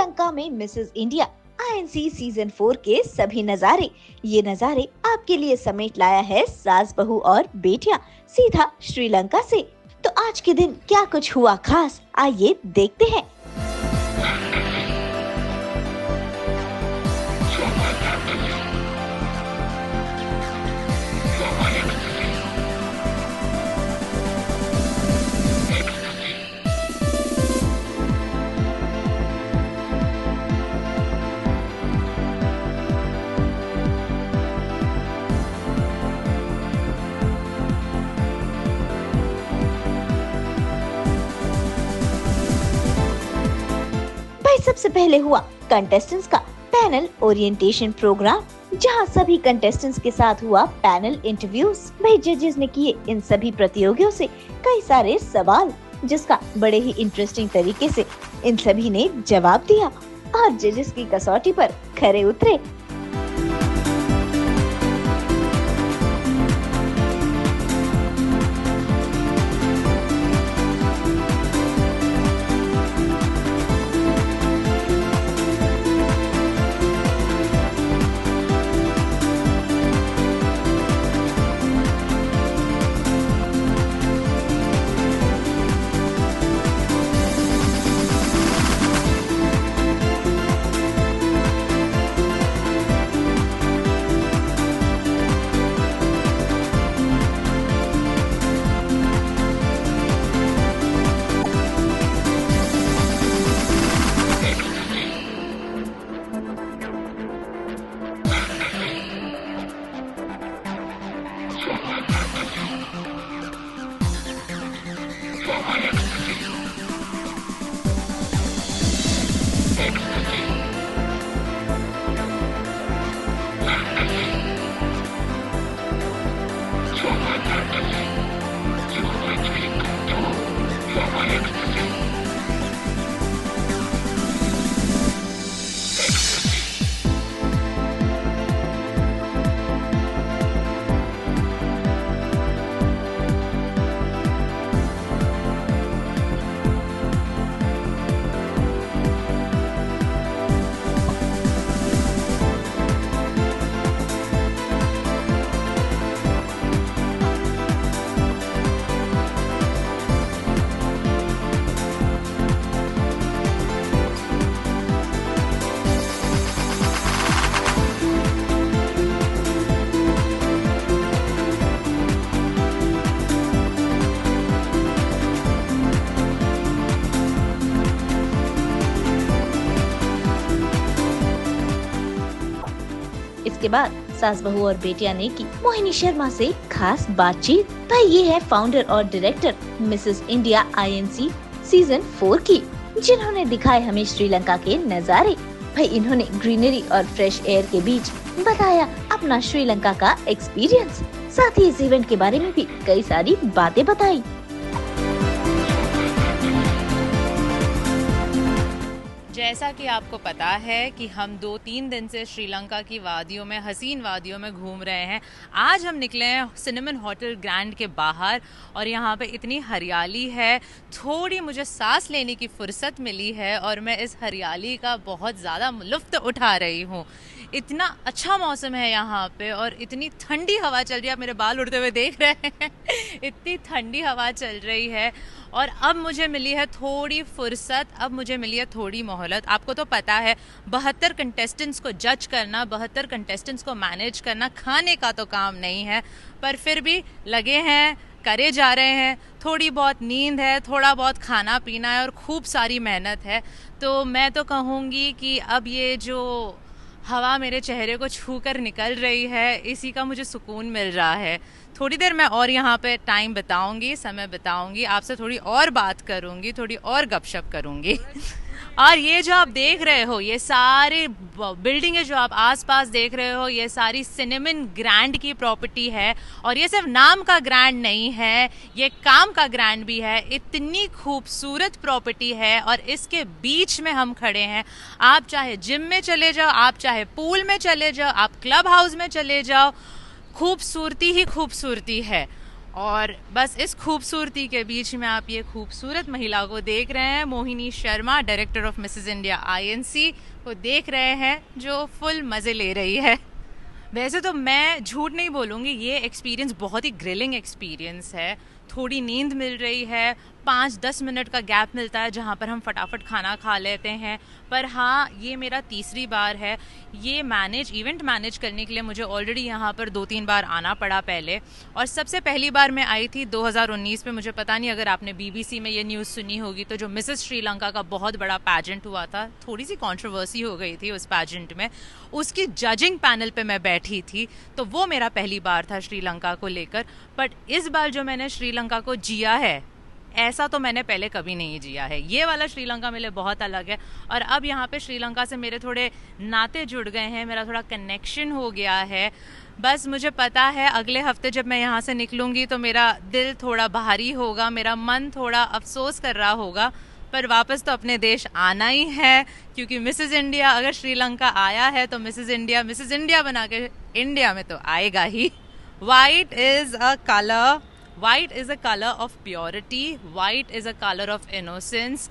श्रीलंका में Mrs India INC season 4 के सभी नजारे। ये नजारे आपके लिए समेट लाया है सास बहू और बेटियां सीधा श्रीलंका से। तो आज के दिन क्या कुछ हुआ खास, आइए देखते हैं। सबसे पहले हुआ कंटेस्टेंट्स का पैनल ओरिएंटेशन प्रोग्राम, जहां सभी कंटेस्टेंट्स के साथ हुआ पैनल इंटरव्यूज। भाई जजेस ने किए इन सभी प्रतियोगियों से कई सारे सवाल, जिसका बड़े ही इंटरेस्टिंग तरीके से इन सभी ने जवाब दिया और जजेस की कसौटी पर खरे उतरे। इसके बाद सास बहू और बेटिया ने की मोहिनी शर्मा से खास बातचीत। भाई ये है फाउंडर और director Mrs India INC season 4 की, जिन्होंने दिखाए हमें श्रीलंका के नजारे। भाई इन्होंने ग्रीनरी और फ्रेश एयर के बीच बताया अपना श्रीलंका का एक्सपीरियंस। साथ ही इस इवेंट के बारे में भी कई सारी बातें बताई। जैसा कि आपको पता है कि हम 2-3 दिन से श्रीलंका की वादियों में, हसीन वादियों में घूम रहे हैं। आज हम निकले हैं सिनेमन होटल ग्रैंड के बाहर और यहाँ पे इतनी हरियाली है, थोड़ी मुझे सांस लेने की फुर्सत मिली है और मैं इस हरियाली का बहुत ज़्यादा लुत्फ़ उठा रही हूँ। इतना अच्छा मौसम है यहाँ पे और इतनी ठंडी हवा चल रही है, आप मेरे बाल उड़ते हुए देख रहे हैं इतनी ठंडी हवा चल रही है। और अब मुझे मिली है थोड़ी फुर्सत, अब मुझे मिली है थोड़ी मोहलत। आपको तो पता है 72 कंटेस्टेंट्स को जज करना, 72 कंटेस्टेंट्स को मैनेज करना खाने का तो काम नहीं है, पर फिर भी लगे हैं, करे जा रहे हैं। थोड़ी बहुत नींद है, थोड़ा बहुत खाना पीना है और खूब सारी मेहनत है। तो मैं तो कहूँगी कि अब ये जो हवा मेरे चेहरे को छू कर निकल रही है, इसी का मुझे सुकून मिल रहा है। थोड़ी देर मैं और यहाँ पे टाइम बिताऊंगी, समय बिताऊंगी, आपसे थोड़ी और बात करूंगी, थोड़ी और गपशप करूंगी और ये जो आप देख रहे हो, ये सारे बिल्डिंगें जो आप आसपास देख रहे हो, ये सारी सिनेमन ग्रैंड की प्रॉपर्टी है। और ये सिर्फ नाम का ग्रैंड नहीं है, ये काम का ग्रैंड भी है। इतनी खूबसूरत प्रॉपर्टी है और इसके बीच में हम खड़े हैं। आप चाहे जिम में चले जाओ, आप चाहे पूल में चले जाओ, आप क्लब हाउस में चले जाओ, खूबसूरती ही खूबसूरती है। और बस इस खूबसूरती के बीच में आप ये खूबसूरत महिला को देख रहे हैं, Mohini Sharma, director of Mrs India INC को देख रहे हैं, जो फुल मज़े ले रही है। वैसे तो मैं झूठ नहीं बोलूँगी, ये एक्सपीरियंस बहुत ही ग्रिलिंग एक्सपीरियंस है। थोड़ी नींद मिल रही है, 5-10 मिनट का गैप मिलता है जहाँ पर हम फटाफट खाना खा लेते हैं। पर हाँ, ये मेरा तीसरी बार है। ये इवेंट मैनेज करने के लिए मुझे ऑलरेडी यहाँ पर 2-3 बार आना पड़ा पहले। और सबसे पहली बार मैं आई थी 2019 में। मुझे पता नहीं अगर आपने बीबीसी में ये न्यूज़ सुनी होगी, तो जो मिसेस श्रीलंका का बहुत बड़ा पैजेंट हुआ था, थोड़ी सी कंट्रोवर्सी हो गई थी उस पैजेंट में, उसकी जजिंग पैनल पे मैं बैठी थी। तो वो मेरा पहली बार था श्रीलंका को लेकर। बट इस बार जो मैंने श्रीलंका को जिया है, ऐसा तो मैंने पहले कभी नहीं जिया है। ये वाला श्रीलंका मेरे लिए बहुत अलग है। और अब यहाँ पे श्रीलंका से मेरे थोड़े नाते जुड़ गए हैं, मेरा थोड़ा कनेक्शन हो गया है। बस मुझे पता है अगले हफ्ते जब मैं यहाँ से निकलूँगी तो मेरा दिल थोड़ा भारी होगा, मेरा मन थोड़ा अफसोस कर रहा होगा, पर वापस तो अपने देश आना ही है। क्योंकि मिसेस इंडिया अगर श्रीलंका आया है तो मिसेस इंडिया बना के इंडिया में तो आएगा ही। White is a color of purity. White is a color of innocence.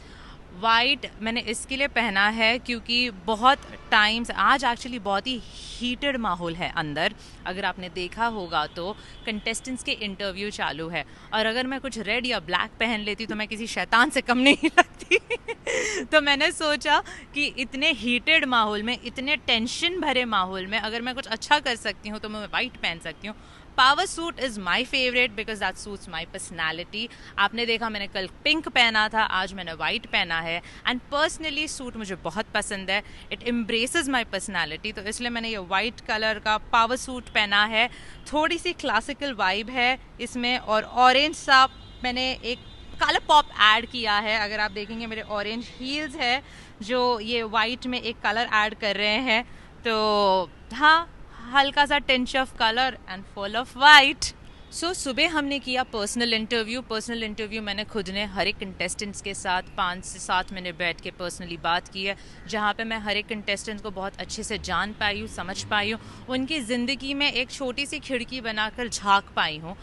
White मैंने इसके लिए पहना है क्योंकि बहुत टाइम्स आज एक्चुअली बहुत ही हीटेड माहौल है अंदर। अगर आपने देखा होगा तो कंटेस्टेंट्स के इंटरव्यू चालू है, और अगर मैं कुछ रेड या ब्लैक पहन लेती तो मैं किसी शैतान से कम नहीं लगती। तो मैंने सोचा कि इतने हीटेड माहौल में, इतने टेंशन भरे माहौल में अगर मैं कुछ अच्छा कर सकती हूँ तो मैं वाइट पहन सकती हूँ। Power suit is my favourite because that suits my personality. आपने देखा मैंने कल पिंक पहना था, आज मैंने वाइट पहना है। एंड पर्सनली सूट मुझे बहुत पसंद है, इट एम्ब्रेसेस माई पर्सनैलिटी, तो इसलिए मैंने ये वाइट कलर का पावर सूट पहना है। थोड़ी सी क्लासिकल वाइब है इसमें, और ऑरेंज सा मैंने एक कलर पॉप ऐड किया है। अगर आप देखेंगे मेरे ऑरेंज हील्स है जो ये वाइट में एक कलर ऐड कर रहे हैं। तो हाँ, हल्का सा tinge of colour and full of white. So सुबह हमने किया पर्सनल इंटरव्यू मैंने खुद ने हर एक कंटेस्टेंट्स के साथ 5 से 7 मिनट बैठ के पर्सनली बात की है, जहाँ पे मैं हर एक कंटेस्टेंट को बहुत अच्छे से जान पाई हूँ, समझ पाई हूँ, उनकी ज़िंदगी में एक छोटी सी खिड़की बनाकर झांक पाई हूँ।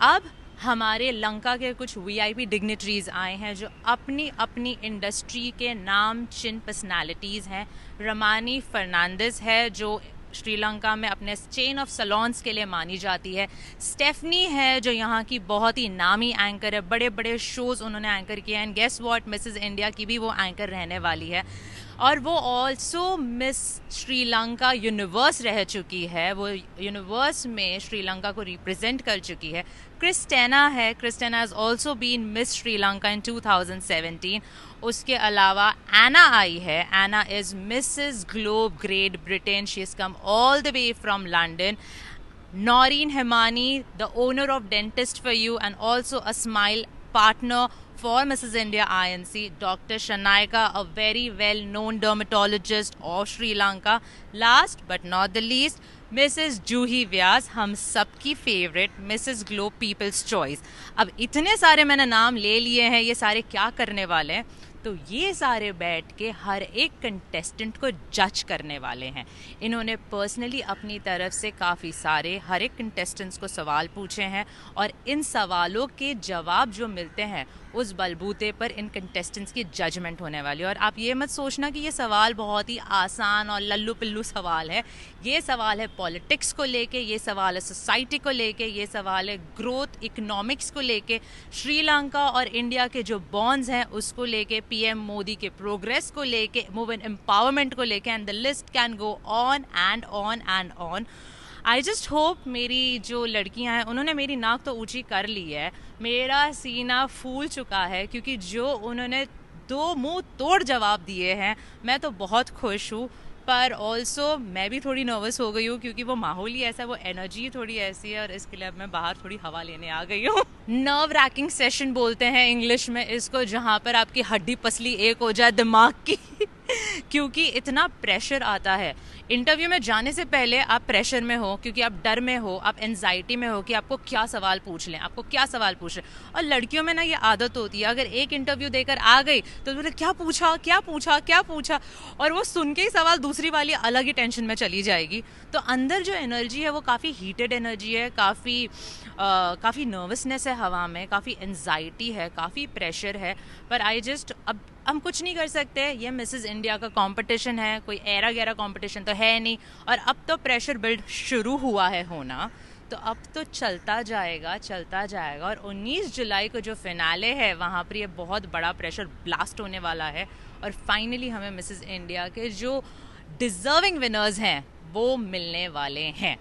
अब हमारे लंका के कुछ वीआईपी डिग्निटरीज आए हैं जो अपनी अपनी इंडस्ट्री के नाम चिन पर्सनालिटीज़ हैं। रमानी फर्नांडिस है जो श्रीलंका में अपने चेन ऑफ सलोन्स के लिए मानी जाती है। स्टेफनी है जो यहाँ की बहुत ही नामी एंकर है, बड़े बड़े शोज़ उन्होंने एंकर किए हैं। And guess what, Mrs India की भी वो एंकर रहने वाली है, और वो ऑल्सो मिस श्रीलंका यूनिवर्स रह चुकी है। वो यूनिवर्स में श्रीलंका को रिप्रेजेंट कर चुकी है। Christina has also been Miss Sri Lanka in 2017। उसके अलावा एना आई है। Anna is Mrs Globe Great Britain, she is come all the way from London. Noreen Hemani, the owner of Dentist for You and also a Smile partner for Mrs. India INC. Dr. Shanaika, a very well-known dermatologist of Sri Lanka. Last but not the least, Mrs. Juhi Vyas, हम सबकी favourite, Mrs. Globe People's Choice. अब इतने सारे मैंने नाम ले लिए हैं, ये सारे क्या करने वाले हैं? तो ये सारे बैठ के हर एक कंटेस्टेंट को जज करने वाले हैं। इन्होंने पर्सनली अपनी तरफ से काफ़ी सारे हर एक कंटेस्टेंट्स को सवाल पूछे हैं, और इन सवालों के जवाब जो मिलते हैं उस बलबूते पर इन कंटेस्टेंट्स की जजमेंट होने वाली है। और आप ये मत सोचना कि ये सवाल बहुत ही आसान और लल्लू पिल्लू सवाल है। ये सवाल है पॉलिटिक्स को लेके, ये सवाल है सोसाइटी को लेके, ये सवाल है ग्रोथ इकोनॉमिक्स को लेके, श्रीलंका और इंडिया के जो बॉन्ड्स हैं उसको लेके, पीएम मोदी के प्रोग्रेस को लेके, वुमेन एम्पावरमेंट को लेके, and the list can go on and on and on. I just hope मेरी जो लड़कियां हैं उन्होंने मेरी नाक तो ऊंची कर ली है, मेरा सीना फूल चुका है, क्योंकि जो उन्होंने 2 मुंह तोड़ जवाब दिए हैं, मैं तो बहुत खुश हूँ। पर ऑल्सो मैं भी थोड़ी नर्वस हो गई हूँ क्योंकि वो माहौल ही ऐसा है, वो एनर्जी थोड़ी ऐसी है, और इसके लिए अब मैं बाहर थोड़ी हवा लेने आ गई हूँ। नर्व रैकिंग सेशन बोलते हैं इंग्लिश में इसको, जहाँ पर आपकी हड्डी पसली एक हो जाए दिमाग की क्योंकि इतना प्रेशर आता है। इंटरव्यू में जाने से पहले आप प्रेशर में हो, क्योंकि आप डर में हो, आप एंजाइटी में हो कि आपको क्या सवाल पूछ लें, आपको क्या सवाल पूछ लें। और लड़कियों में ना ये आदत होती है, अगर एक इंटरव्यू देकर आ गई तो बोले क्या पूछा, और वो सुन के ही सवाल दूसरी वाली अलग ही टेंशन में चली जाएगी। तो अंदर जो एनर्जी है वो काफ़ी हीटेड एनर्जी है, काफ़ी काफ़ी नर्वसनेस है हवा में, काफ़ी एनजाइटी है, काफ़ी प्रेशर है, पर अब हम कुछ नहीं कर सकते। ये मिसेस इंडिया का कंपटीशन है, कोई ऐरा गैरा कंपटीशन तो है नहीं, और अब तो प्रेशर बिल्ड शुरू हुआ है होना, तो अब तो चलता जाएगा। और 19 जुलाई को जो फिनाले है वहाँ पर ये बहुत बड़ा प्रेशर ब्लास्ट होने वाला है, और फाइनली हमें मिसेस इंडिया के जो डिजर्विंग विनर्स हैं वो मिलने वाले हैं।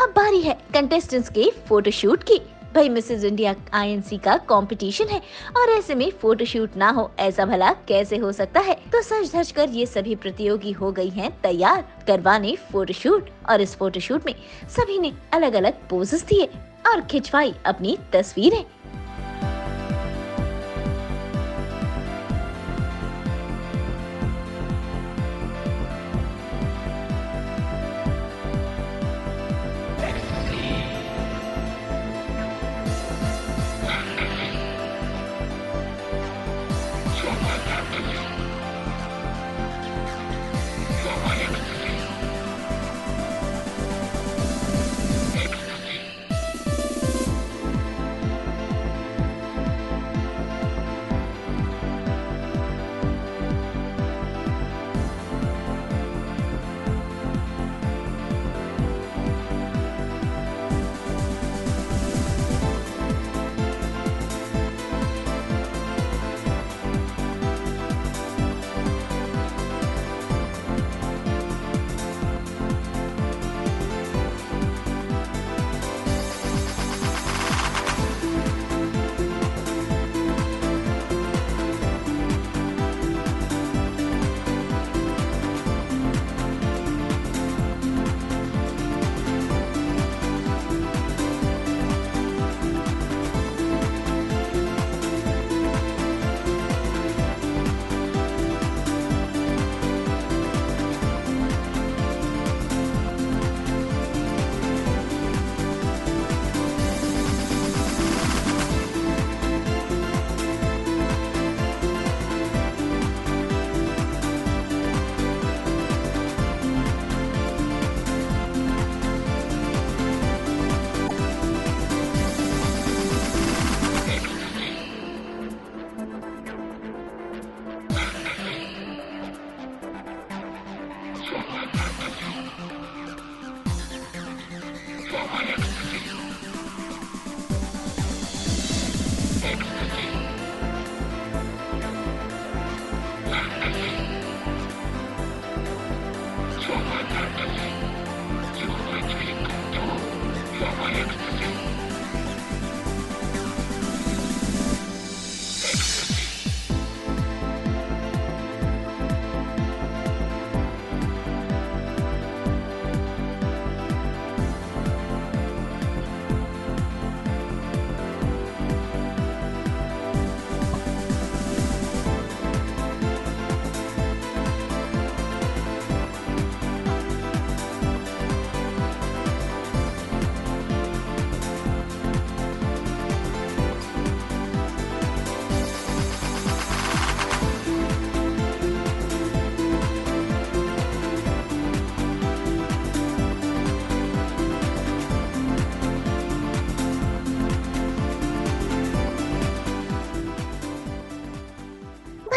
अब बारी है कंटेस्टेंट्स के फोटोशूट की। भाई मिसेस इंडिया आईएनसी का कंपटीशन है और ऐसे में फोटोशूट ना हो ऐसा भला कैसे हो सकता है। तो सज धज कर ये सभी प्रतियोगी हो गई हैं तैयार करवाने फोटोशूट, और इस फोटोशूट में सभी ने अलग अलग पोजेस दिए और खिंचवाई अपनी तस्वीरें।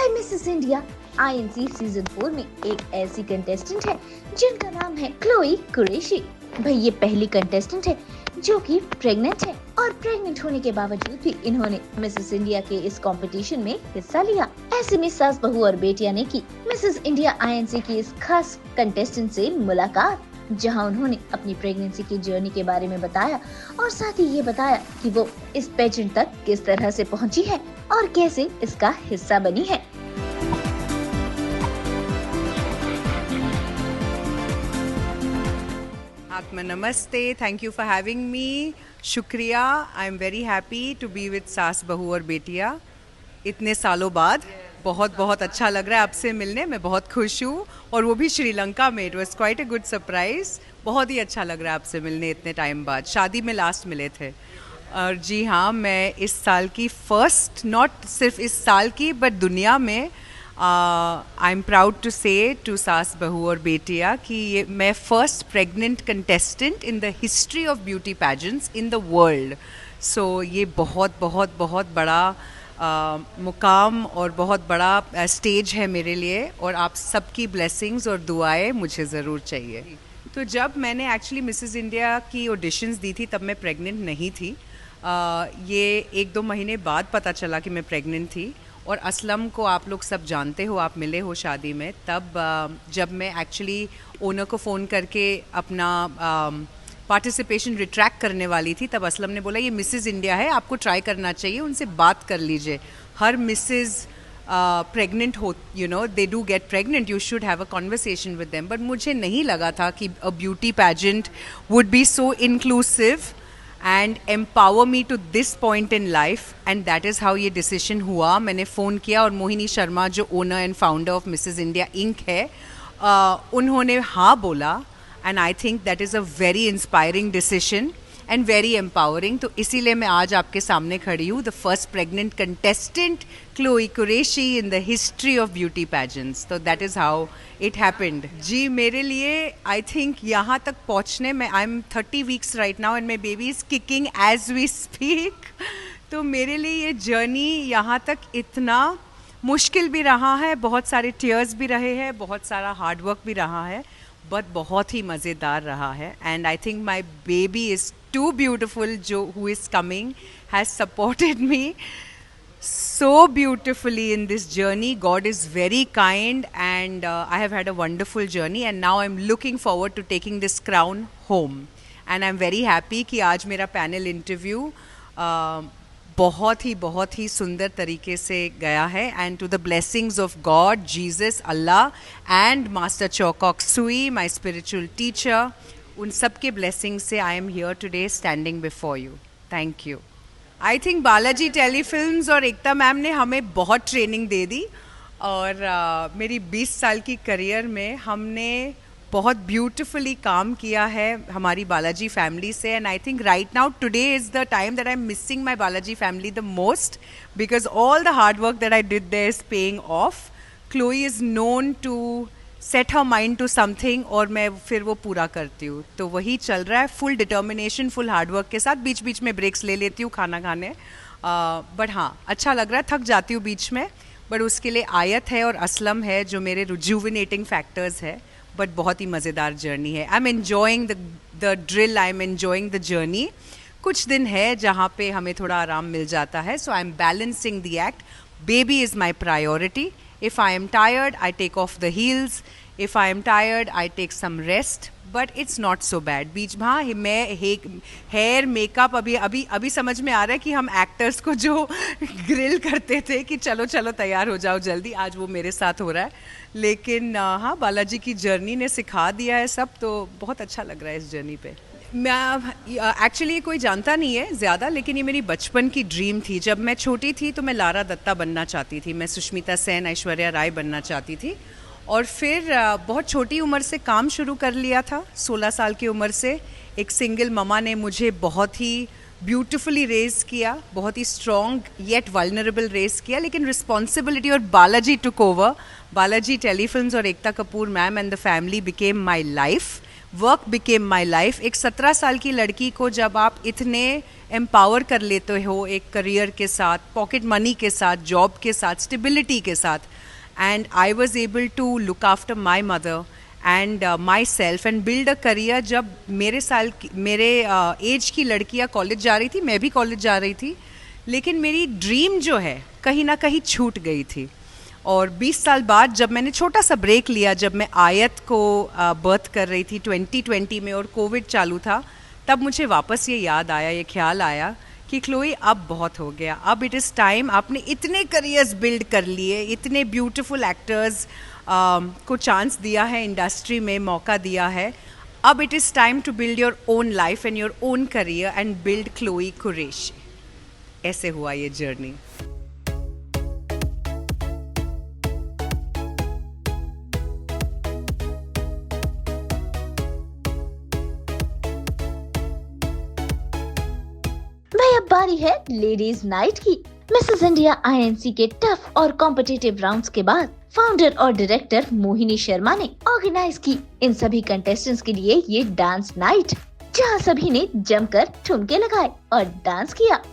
मिसेस इंडिया आईएनसी सीजन 4 में एक ऐसी कंटेस्टेंट है जिनका नाम है क्लोई कुरैशी। भाई ये पहली कंटेस्टेंट है जो कि प्रेग्नेंट है, और प्रेग्नेंट होने के बावजूद भी इन्होंने मिसेस इंडिया के इस कंपटीशन में हिस्सा लिया। ऐसे में सास बहू और बेटिया ने की मिसेस इंडिया आईएनसी की इस खास कंटेस्टेंट से मुलाकात, जहां उन्होंने अपनी प्रेगनेंसी की जर्नी के बारे में बताया और साथ ही ये बताया कि वो इस पेजेंट तक किस तरह से पहुंची है और कैसे इसका हिस्सा बनी है। आत्मा नमस्ते, thank you for having me, शुक्रिया। I am very happy to be with Saas Bahu aur बेटिया इतने सालों बाद। बहुत बहुत अच्छा लग रहा है आपसे मिलने, मैं बहुत खुश हूँ, और वो भी श्रीलंका में। It was quite a good surprise. बहुत ही अच्छा लग रहा है आपसे मिलने इतने टाइम बाद. शादी में लास्ट मिले थे. और जी हाँ, मैं इस साल की फर्स्ट, नॉट सिर्फ इस साल की बट दुनिया में, I am proud to say to Saas Bahu aur Betiyaan कि ये मैं first pregnant contestant in the history of beauty pageants in the world. So ये बहुत बहुत बहुत बड़ा मुकाम और बहुत बड़ा स्टेज है मेरे लिए, और आप सबकी ब्लेसिंग्स और दुआएं मुझे ज़रूर चाहिए. तो जब मैंने एक्चुअली मिसेस इंडिया की ऑडिशंस दी थी तब मैं प्रेग्नेंट नहीं थी. ये 1-2 महीने बाद पता चला कि मैं प्रेग्नेंट थी. और असलम को आप लोग सब जानते हो, आप मिले हो शादी में. तब जब मैं एक्चुअली ओनर को फ़ोन करके अपना पार्टिसिपेशन रिट्रैक्ट करने वाली थी, तब असलम ने बोला ये मिसेस इंडिया है, आपको ट्राई करना चाहिए, उनसे बात कर लीजिए. हर मिसेस प्रेग्नेंट हो, you know, they do get pregnant, you should have a conversation with them. But मुझे नहीं लगा था कि a beauty pageant would be so inclusive and empower me to this point in life, and that is how ये decision हुआ. मैंने phone किया और मोहिनी शर्मा जो owner and founder of Mrs India Inc है, उन्होंने हाँ बोला. And I think that is a very inspiring decision and very empowering. तो इसीलिए मैं आज आपके सामने खड़ी हूँ, the first pregnant contestant Chloe Qureshi in the history of beauty pageants. तो that is how it happened. जी, मेरे लिए आई थिंक यहाँ तक पहुँचने में, I am 30 weeks right now and my baby is kicking as we speak. तो मेरे लिए ये जर्नी यहाँ तक इतना मुश्किल भी रहा है, बहुत सारे टीयर्स भी रहे हैं, बहुत सारा हार्ड वर्क भी रहा है, बट बहुत ही मज़ेदार रहा है. And I think my baby is too beautiful, जो who is coming has supported me so beautifully in this journey. God is very kind, and I have had a wonderful journey, and now I'm looking forward to taking this crown home. And I'm very happy कि आज मेरा panel interview बहुत ही सुंदर तरीके से गया है. And to the blessings of God, Jesus, Allah and Master Chokok Sui, my spiritual teacher, उन सब के ब्लेसिंग से I am here today standing before you. Thank you. I think Balaji telefilms और एकता मैम ने हमें बहुत ट्रेनिंग दे दी, और मेरी 20 साल की करियर में हमने बहुत ब्यूटिफुली काम किया है हमारी बालाजी फैमिली से. And I think right now today is the time that I am missing my Balaji family the most, because all the hard work that I did there is paying off. Chloe is known to set her mind to something, और मैं फिर वो पूरा करती हूँ. तो वही चल रहा है, फुल डिटर्मिनेशन, फुल हार्डवर्क के साथ. बीच बीच में ब्रेक्स ले लेती हूँ खाना खाने, बट हाँ अच्छा लग रहा है. थक जाती हूँ बीच में, बट उसके लिए आयत है और असलम है जो मेरे रिजुविनेटिंग फैक्टर्स है. बट बहुत ही मज़ेदार जर्नी है. I am enjoying the drill, I am enjoying the journey. कुछ दिन है जहाँ पे हमें थोड़ा आराम मिल जाता है, so I am balancing the act. Baby is my priority. If I am tired, I take off the heels. If I am tired, I take some rest. But it's not so bad. बीच में हाँ मैं hair makeup अभी समझ में आ रहा है कि हम एक्टर्स को जो ग्रिल करते थे कि चलो चलो तैयार हो जाओ जल्दी, आज वो मेरे साथ हो रहा है. लेकिन हाँ बालाजी की जर्नी ने सिखा दिया है सब, तो बहुत अच्छा लग रहा है इस जर्नी पे. मैं एक्चुअली कोई जानता नहीं है ज़्यादा, लेकिन ये मेरी बचपन की ड्रीम थी. जब मैं छोटी थी तो मैं लारा दत्ता बनना चाहती थी, मैं सुष्मिता सेन, ऐश्वर्या राय बनना चाहती थी. और फिर बहुत छोटी उम्र से काम शुरू कर लिया था. 16 साल की उम्र से एक सिंगल ममा ने मुझे बहुत ही ब्यूटिफुली रेज़ किया, बहुत ही स्ट्रॉन्ग येट वल्नरेबल रेज़ किया. लेकिन रिस्पॉन्सिबिलिटी और Balaji took over. Balaji telefilms और Ekta Kapoor ma'am and the family became my life. Work became my life. एक 17 साल की लड़की को जब आप इतने एम्पावर कर लेते हो एक करियर के साथ, पॉकेट मनी के साथ, जॉब के साथ, स्टेबिलिटी के साथ, and I was able to look after my mother and myself and build a career. जब मेरे एज की लड़कियाँ कॉलेज जा रही थी, मैं भी कॉलेज जा रही थी, लेकिन मेरी ड्रीम जो है कहीं ना कहीं छूट गई थी. और 20 साल बाद जब मैंने छोटा सा ब्रेक लिया, जब मैं आयत को बर्थ कर रही थी 2020 में और कोविड चालू था, तब मुझे वापस ये याद आया, ये ख्याल आया कि क्लोई अब बहुत हो गया, अब इट इज़ टाइम. आपने इतने करियर्स बिल्ड कर लिए, इतने ब्यूटीफुल एक्टर्स को चांस दिया है, इंडस्ट्री में मौका दिया है. अब it is time to build your own life and your own career and build Chloe Qureshi. ऐसे हुआ ये जर्नी. बारी है लेडीज नाइट की। मिसेस इंडिया आईएनसी के टफ और कॉम्पिटिटिव राउंड्स के बाद फाउंडर और डायरेक्टर मोहिनी शर्मा ने ऑर्गेनाइज की इन सभी कंटेस्टेंट्स के लिए ये डांस नाइट, जहां सभी ने जमकर ठुमके लगाए और डांस किया।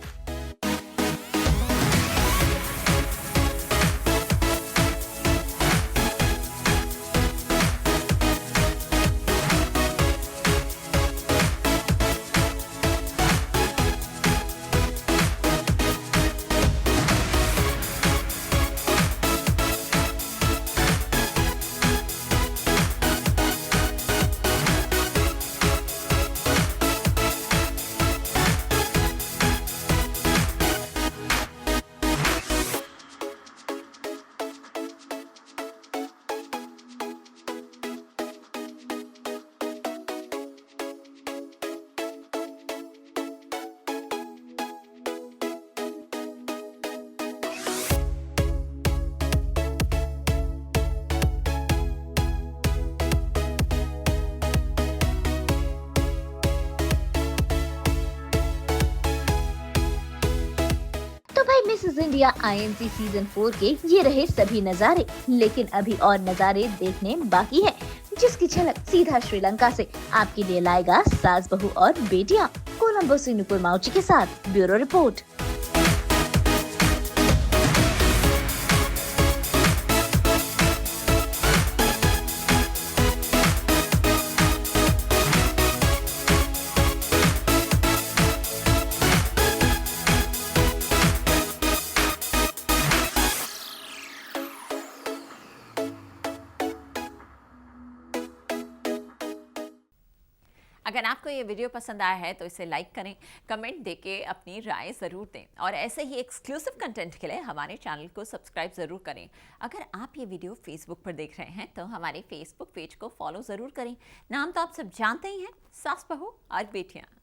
तो भाई मिसेस इंडिया आईएनसी सीजन 4 के ये रहे सभी नजारे, लेकिन अभी और नजारे देखने बाकी है, जिसकी झलक सीधा श्रीलंका से आपके लिए लाएगा सास बहू और बेटियां। कोलंबो से नुपुर माउची के साथ ब्यूरो रिपोर्ट। अगर आपको ये वीडियो पसंद आया है तो इसे लाइक करें, कमेंट देके अपनी राय ज़रूर दें और ऐसे ही एक्सक्लूसिव कंटेंट के लिए हमारे चैनल को सब्सक्राइब ज़रूर करें। अगर आप ये वीडियो फेसबुक पर देख रहे हैं तो हमारे फेसबुक पेज को फॉलो ज़रूर करें। नाम तो आप सब जानते ही हैं, सास बहू और बेटियाँ।